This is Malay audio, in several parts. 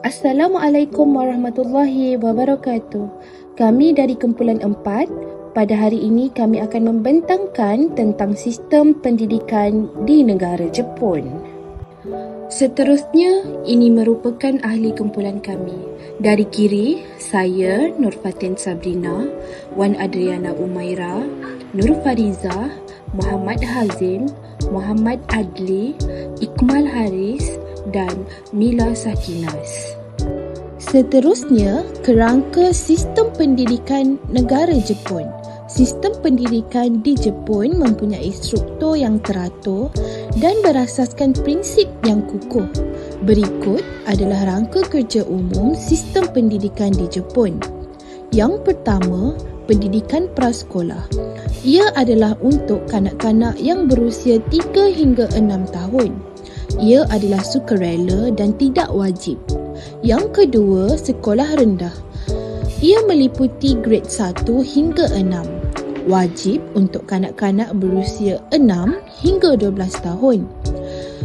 Assalamualaikum warahmatullahi wabarakatuh. Kami dari Kumpulan 4. Pada hari ini kami akan membentangkan tentang sistem pendidikan di negara Jepun. Seterusnya, ini merupakan ahli kumpulan kami. Dari kiri, saya Nur Fatin Sabrina, Wan Adriana Umaira, Nur Fariza, Muhammad Hazim, Muhammad Adli, Ikmal Haris dan Mila Sakinas. Seterusnya, kerangka sistem pendidikan negara Jepun. Sistem pendidikan di Jepun mempunyai struktur yang teratur dan berasaskan prinsip yang kukuh. Berikut adalah rangka kerja umum sistem pendidikan di Jepun. Yang pertama, pendidikan prasekolah. Ia adalah untuk kanak-kanak yang berusia 3 hingga 6 tahun. Ia adalah sukarela dan tidak wajib. Yang kedua, sekolah rendah. Ia meliputi grade 1 hingga 6. Wajib untuk kanak-kanak berusia 6 hingga 12 tahun.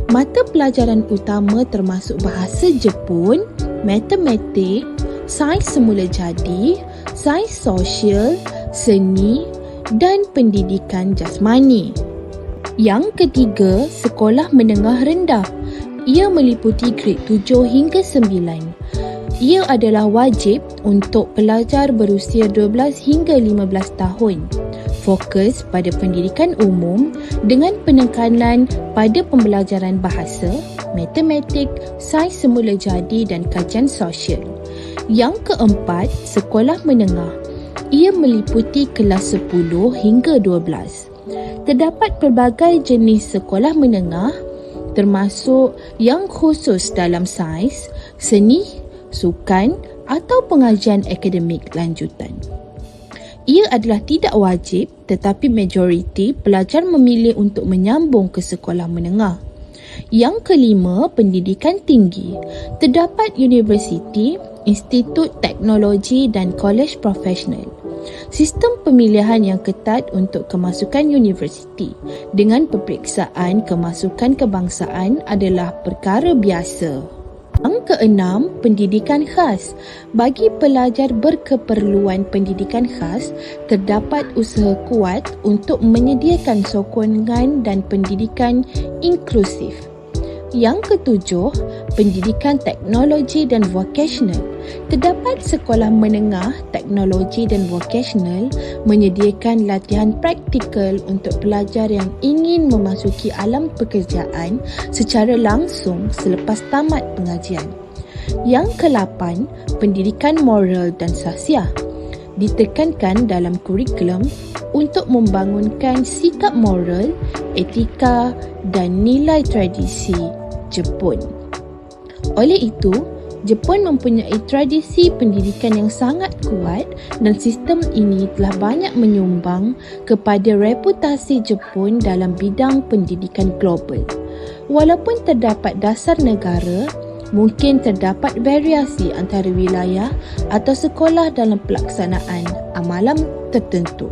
Mata pelajaran utama termasuk bahasa Jepun, matematik, sains semula jadi, sains sosial, seni dan pendidikan jasmani. Yang ketiga, sekolah menengah rendah. Ia meliputi grade 7 hingga 9. Ia adalah wajib untuk pelajar berusia 12 hingga 15 tahun. Fokus pada pendidikan umum dengan penekanan pada pembelajaran bahasa, matematik, sains semula jadi dan kajian sosial. Yang keempat, sekolah menengah. Ia meliputi kelas 10 hingga 12. Terdapat pelbagai jenis sekolah menengah termasuk yang khusus dalam sains, seni, sukan atau pengajian akademik lanjutan. Ia adalah tidak wajib tetapi majoriti pelajar memilih untuk menyambung ke sekolah menengah. Yang kelima, pendidikan tinggi. Terdapat universiti, institut teknologi dan kolej profesional. Sistem pemilihan yang ketat untuk kemasukan universiti dengan peperiksaan kemasukan kebangsaan adalah perkara biasa. Yang keenam, pendidikan khas. Bagi pelajar berkeperluan pendidikan khas, terdapat usaha kuat untuk menyediakan sokongan dan pendidikan inklusif. Yang ketujuh, pendidikan teknologi dan vokasional. Terdapat sekolah menengah teknologi dan vokasional menyediakan latihan praktikal untuk pelajar yang ingin memasuki alam pekerjaan secara langsung selepas tamat pengajian. Yang ke-8, pendidikan moral dan sasiah. Ditekankan dalam kurikulum untuk membangunkan sikap moral, etika dan nilai tradisi Jepun. Oleh itu, Jepun mempunyai tradisi pendidikan yang sangat kuat dan sistem ini telah banyak menyumbang kepada reputasi Jepun dalam bidang pendidikan global. Walaupun terdapat dasar negara, mungkin terdapat variasi antara wilayah atau sekolah dalam pelaksanaan amalan tertentu.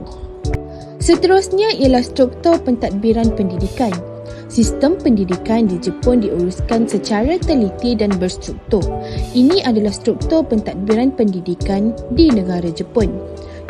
Seterusnya ialah struktur pentadbiran pendidikan. Sistem pendidikan di Jepun diuruskan secara teliti dan berstruktur. Ini adalah struktur pentadbiran pendidikan di negara Jepun.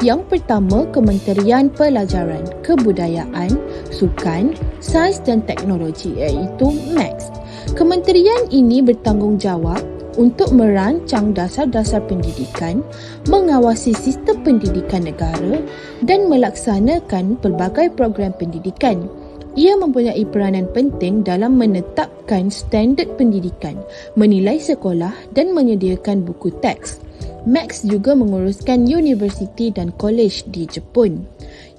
Yang pertama, Kementerian Pelajaran, Kebudayaan, Sukan, Sains dan Teknologi iaitu MAX. Kementerian ini bertanggungjawab untuk merancang dasar-dasar pendidikan, mengawasi sistem pendidikan negara dan melaksanakan pelbagai program pendidikan. Ia mempunyai peranan penting dalam menetapkan standard pendidikan, menilai sekolah dan menyediakan buku teks. MAX juga menguruskan universiti dan kolej di Jepun.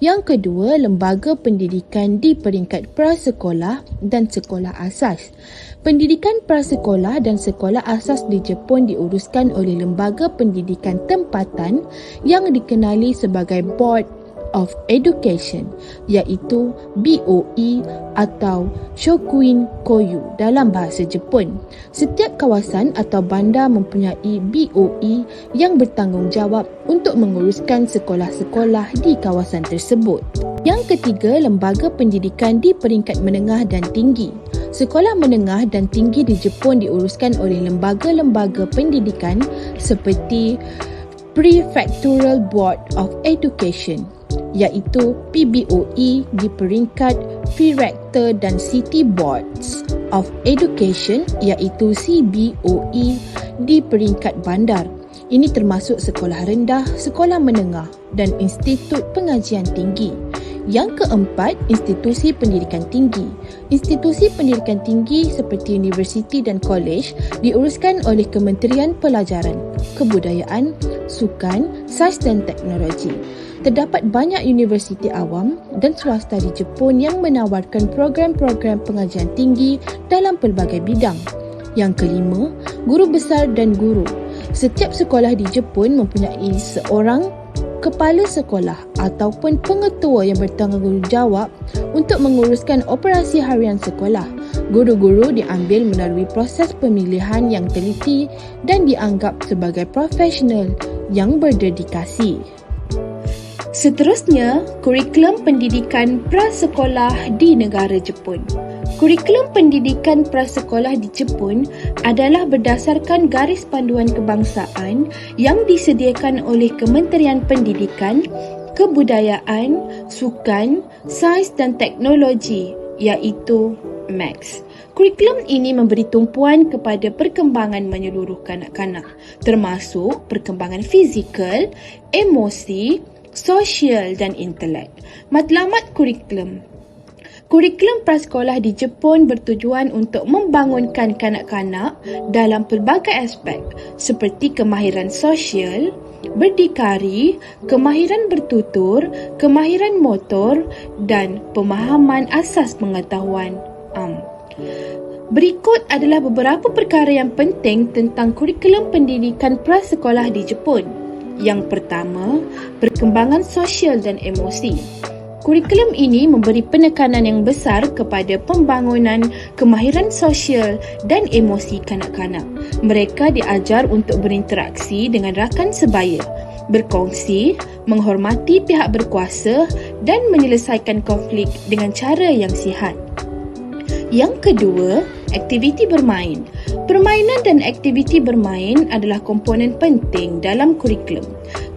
Yang kedua, lembaga pendidikan di peringkat prasekolah dan sekolah asas. Pendidikan prasekolah dan sekolah asas di Jepun diuruskan oleh lembaga pendidikan tempatan yang dikenali sebagai Board of Education iaitu BOE atau Shokuin Koyu dalam bahasa Jepun. Setiap kawasan atau bandar mempunyai BOE yang bertanggungjawab untuk menguruskan sekolah-sekolah di kawasan tersebut. Yang ketiga, lembaga pendidikan di peringkat menengah dan tinggi. Sekolah menengah dan tinggi di Jepun diuruskan oleh lembaga-lembaga pendidikan seperti Prefectural Board of Education, iaitu PBOE di peringkat Prefecture, dan City Boards of Education iaitu CBOE di peringkat bandar. Ini termasuk sekolah rendah, sekolah menengah dan institut pengajian tinggi. Yang keempat, institusi pendidikan tinggi. Institusi pendidikan tinggi seperti universiti dan kolej diuruskan oleh Kementerian Pelajaran, Kebudayaan, Sukan, Sains dan Teknologi. Terdapat banyak universiti awam dan swasta di Jepun yang menawarkan program-program pengajian tinggi dalam pelbagai bidang. Yang kelima, guru besar dan guru. Setiap sekolah di Jepun mempunyai seorang kepala sekolah ataupun pengetua yang bertanggungjawab untuk menguruskan operasi harian sekolah. Guru-guru diambil melalui proses pemilihan yang teliti dan dianggap sebagai profesional yang berdedikasi. Seterusnya, kurikulum pendidikan prasekolah di negara Jepun. Kurikulum pendidikan prasekolah di Jepun adalah berdasarkan garis panduan kebangsaan yang disediakan oleh Kementerian Pendidikan, Kebudayaan, Sukan, Sains dan Teknologi iaitu MAX. Kurikulum ini memberi tumpuan kepada perkembangan menyeluruh kanak-kanak termasuk perkembangan fizikal, emosi, sosial dan intelek. Matlamat kurikulum. Kurikulum prasekolah di Jepun bertujuan untuk membangunkan kanak-kanak dalam pelbagai aspek seperti kemahiran sosial, berdikari, kemahiran bertutur, kemahiran motor dan pemahaman asas pengetahuan am. Berikut adalah beberapa perkara yang penting tentang kurikulum pendidikan prasekolah di Jepun. Yang pertama, perkembangan sosial dan emosi. Kurikulum ini memberi penekanan yang besar kepada pembangunan kemahiran sosial dan emosi kanak-kanak. Mereka diajar untuk berinteraksi dengan rakan sebaya, berkongsi, menghormati pihak berkuasa dan menyelesaikan konflik dengan cara yang sihat. Yang kedua, aktiviti bermain. Permainan dan aktiviti bermain adalah komponen penting dalam kurikulum.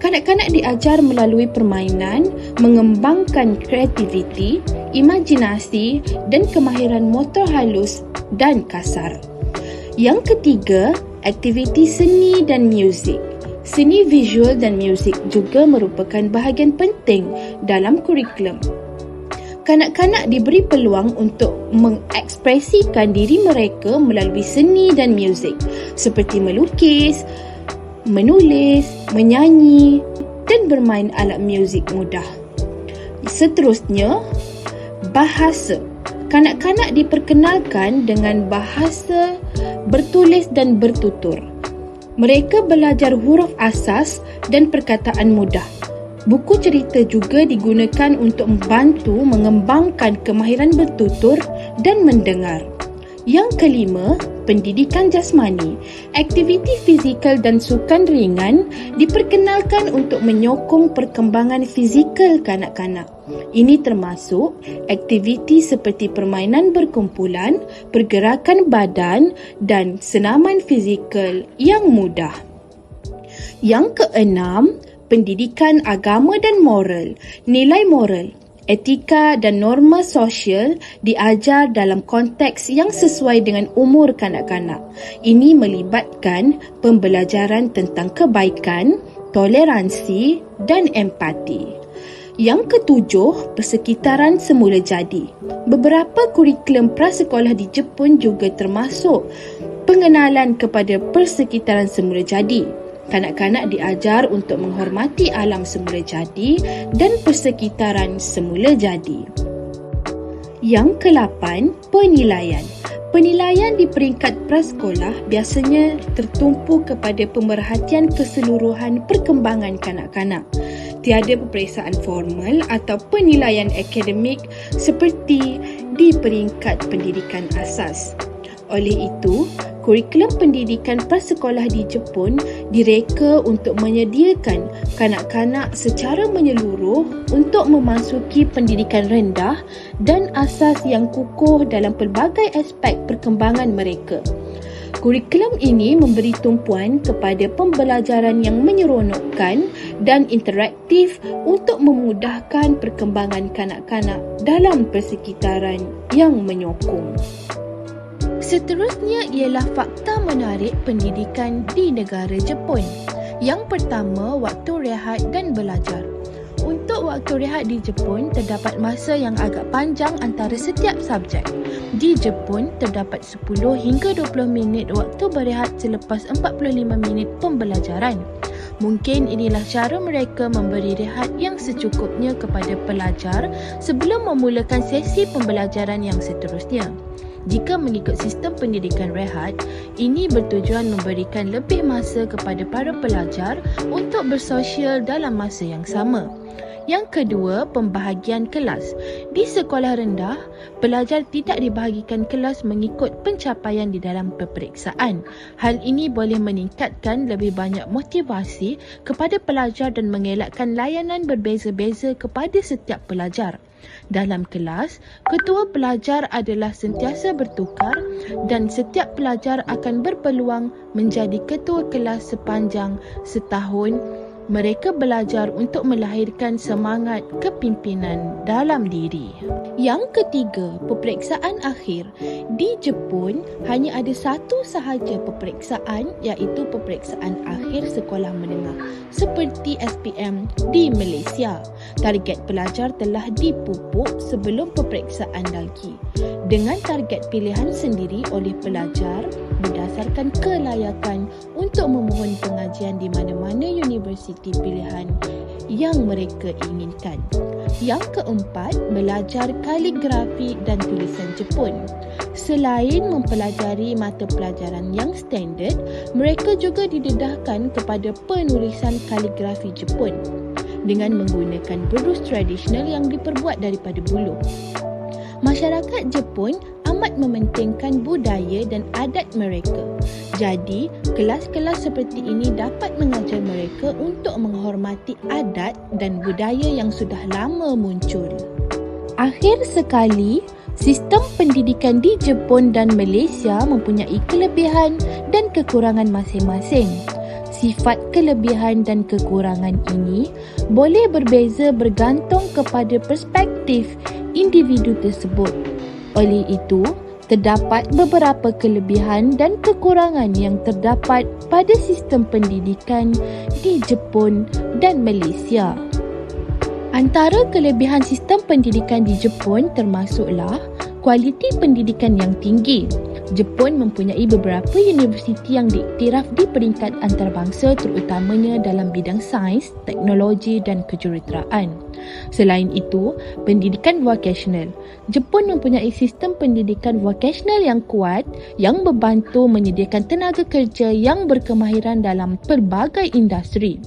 Kanak-kanak diajar melalui permainan, mengembangkan kreativiti, imajinasi dan kemahiran motor halus dan kasar. Yang ketiga, aktiviti seni dan muzik. Seni visual dan muzik juga merupakan bahagian penting dalam kurikulum. Kanak-kanak diberi peluang untuk mengekspresikan diri mereka melalui seni dan muzik seperti melukis, menulis, menyanyi dan bermain alat muzik mudah. Seterusnya, bahasa. Kanak-kanak diperkenalkan dengan bahasa bertulis dan bertutur. Mereka belajar huruf asas dan perkataan mudah. Buku cerita juga digunakan untuk membantu mengembangkan kemahiran bertutur dan mendengar. Yang kelima, pendidikan jasmani. Aktiviti fizikal dan sukan ringan diperkenalkan untuk menyokong perkembangan fizikal kanak-kanak. Ini termasuk aktiviti seperti permainan berkumpulan, pergerakan badan dan senaman fizikal yang mudah. Yang keenam, pendidikan agama dan moral. Nilai moral, etika dan norma sosial diajar dalam konteks yang sesuai dengan umur kanak-kanak. Ini melibatkan pembelajaran tentang kebaikan, toleransi dan empati. Yang ketujuh, persekitaran semula jadi. Beberapa kurikulum prasekolah di Jepun juga termasuk pengenalan kepada persekitaran semula jadi. Kanak-kanak diajar untuk menghormati alam semula jadi dan persekitaran semula jadi. Yang ke-8, penilaian. Penilaian di peringkat prasekolah biasanya tertumpu kepada pemerhatian keseluruhan perkembangan kanak-kanak. Tiada peperiksaan formal atau penilaian akademik seperti di peringkat pendidikan asas. Oleh itu, kurikulum pendidikan prasekolah di Jepun direka untuk menyediakan kanak-kanak secara menyeluruh untuk memasuki pendidikan rendah dan asas yang kukuh dalam pelbagai aspek perkembangan mereka. Kurikulum ini memberi tumpuan kepada pembelajaran yang menyeronokkan dan interaktif untuk memudahkan perkembangan kanak-kanak dalam persekitaran yang menyokong. Seterusnya ialah fakta menarik pendidikan di negara Jepun. Yang pertama, waktu rehat dan belajar. Untuk waktu rehat di Jepun, terdapat masa yang agak panjang antara setiap subjek. Di Jepun, terdapat 10 hingga 20 minit waktu berehat selepas 45 minit pembelajaran. Mungkin inilah cara mereka memberi rehat yang secukupnya kepada pelajar sebelum memulakan sesi pembelajaran yang seterusnya. Jika mengikut sistem pendidikan rehat, ini bertujuan memberikan lebih masa kepada para pelajar untuk bersosial dalam masa yang sama. Yang kedua, pembahagian kelas. Di sekolah rendah, pelajar tidak dibahagikan kelas mengikut pencapaian di dalam peperiksaan. Hal ini boleh meningkatkan lebih banyak motivasi kepada pelajar dan mengelakkan layanan berbeza-beza kepada setiap pelajar. Dalam kelas, ketua pelajar adalah sentiasa bertukar dan setiap pelajar akan berpeluang menjadi ketua kelas sepanjang setahun. Mereka belajar untuk melahirkan semangat kepimpinan dalam diri. Yang ketiga, peperiksaan akhir. Di Jepun, hanya ada satu sahaja peperiksaan, iaitu peperiksaan akhir sekolah menengah seperti SPM di Malaysia. Target pelajar telah dipupuk sebelum peperiksaan lagi dengan target pilihan sendiri oleh pelajar berdasarkan kelayakan untuk memohon pengajian di mana-mana universiti pilihan yang mereka inginkan. Yang keempat, belajar kaligrafi dan tulisan Jepun. Selain mempelajari mata pelajaran yang standard, mereka juga didedahkan kepada penulisan kaligrafi Jepun dengan menggunakan berus tradisional yang diperbuat daripada buluh. Masyarakat Jepun amat mementingkan budaya dan adat mereka. Jadi, kelas-kelas seperti ini dapat mengajar mereka untuk menghormati adat dan budaya yang sudah lama muncul. Akhir sekali, sistem pendidikan di Jepun dan Malaysia mempunyai kelebihan dan kekurangan masing-masing. Sifat kelebihan dan kekurangan ini boleh berbeza bergantung kepada perspektif individu tersebut. Oleh itu, terdapat beberapa kelebihan dan kekurangan yang terdapat pada sistem pendidikan di Jepun dan Malaysia. Antara kelebihan sistem pendidikan di Jepun termasuklah kualiti pendidikan yang tinggi. Jepun mempunyai beberapa universiti yang diiktiraf di peringkat antarabangsa terutamanya dalam bidang sains, teknologi dan kejuruteraan. Selain itu, pendidikan vocational. Jepun mempunyai sistem pendidikan vocational yang kuat yang membantu menyediakan tenaga kerja yang berkemahiran dalam pelbagai industri.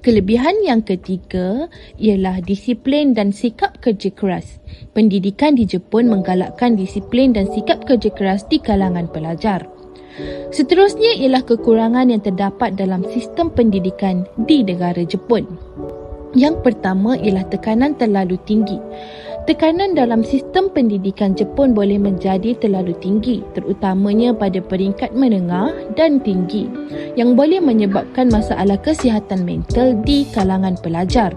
Kelebihan yang ketiga ialah disiplin dan sikap kerja keras. Pendidikan di Jepun menggalakkan disiplin dan sikap kerja keras di kalangan pelajar. Seterusnya ialah kekurangan yang terdapat dalam sistem pendidikan di negara Jepun. Yang pertama ialah tekanan terlalu tinggi. Tekanan dalam sistem pendidikan Jepun boleh menjadi terlalu tinggi, terutamanya pada peringkat menengah dan tinggi, yang boleh menyebabkan masalah kesihatan mental di kalangan pelajar.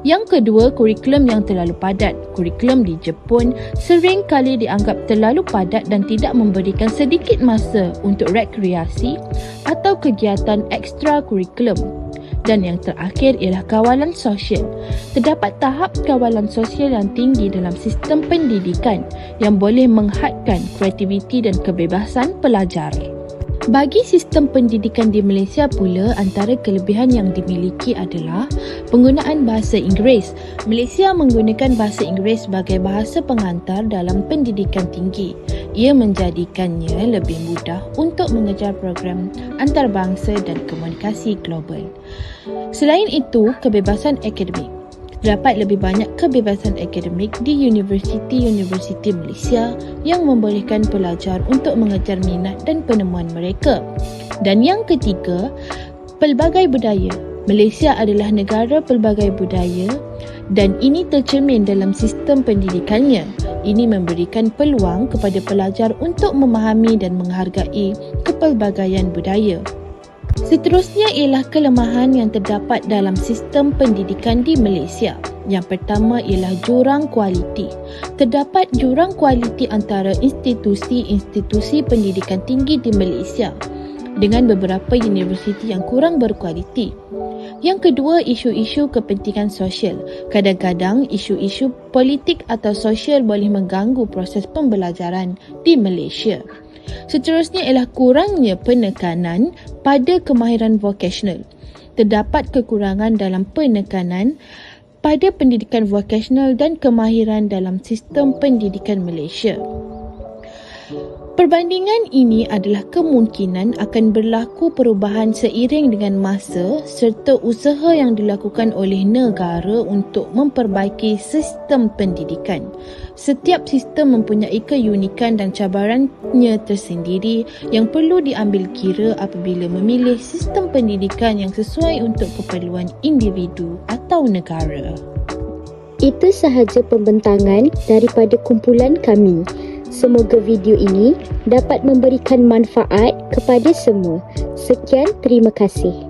Yang kedua, kurikulum yang terlalu padat. Kurikulum di Jepun sering kali dianggap terlalu padat dan tidak memberikan sedikit masa untuk rekreasi atau kegiatan ekstra kurikulum. Dan yang terakhir ialah kawalan sosial. Terdapat tahap kawalan sosial yang tinggi dalam sistem pendidikan yang boleh menghadkan kreativiti dan kebebasan pelajar. Bagi sistem pendidikan di Malaysia pula, antara kelebihan yang dimiliki adalah penggunaan bahasa Inggeris. Malaysia menggunakan bahasa Inggeris sebagai bahasa pengantar dalam pendidikan tinggi. Ia menjadikannya lebih mudah untuk mengejar program antarabangsa dan komunikasi global. Selain itu, kebebasan akademik. Terdapat lebih banyak kebebasan akademik di universiti-universiti Malaysia yang membolehkan pelajar untuk mengejar minat dan penemuan mereka. Dan yang ketiga, pelbagai budaya. Malaysia adalah negara pelbagai budaya dan ini tercermin dalam sistem pendidikannya. Ini memberikan peluang kepada pelajar untuk memahami dan menghargai kepelbagaian budaya. Seterusnya ialah kelemahan yang terdapat dalam sistem pendidikan di Malaysia. Yang pertama ialah jurang kualiti. Terdapat jurang kualiti antara institusi-institusi pendidikan tinggi di Malaysia dengan beberapa universiti yang kurang berkualiti. Yang kedua, isu-isu kepentingan sosial. Kadang-kadang isu-isu politik atau sosial boleh mengganggu proses pembelajaran di Malaysia. Seterusnya ialah kurangnya penekanan pada kemahiran vokasional. Terdapat kekurangan dalam penekanan pada pendidikan vokasional dan kemahiran dalam sistem pendidikan Malaysia. Perbandingan ini adalah kemungkinan akan berlaku perubahan seiring dengan masa serta usaha yang dilakukan oleh negara untuk memperbaiki sistem pendidikan. Setiap sistem mempunyai keunikan dan cabarannya tersendiri yang perlu diambil kira apabila memilih sistem pendidikan yang sesuai untuk keperluan individu atau negara. Itu sahaja pembentangan daripada kumpulan kami. Semoga video ini dapat memberikan manfaat kepada semua. Sekian, terima kasih.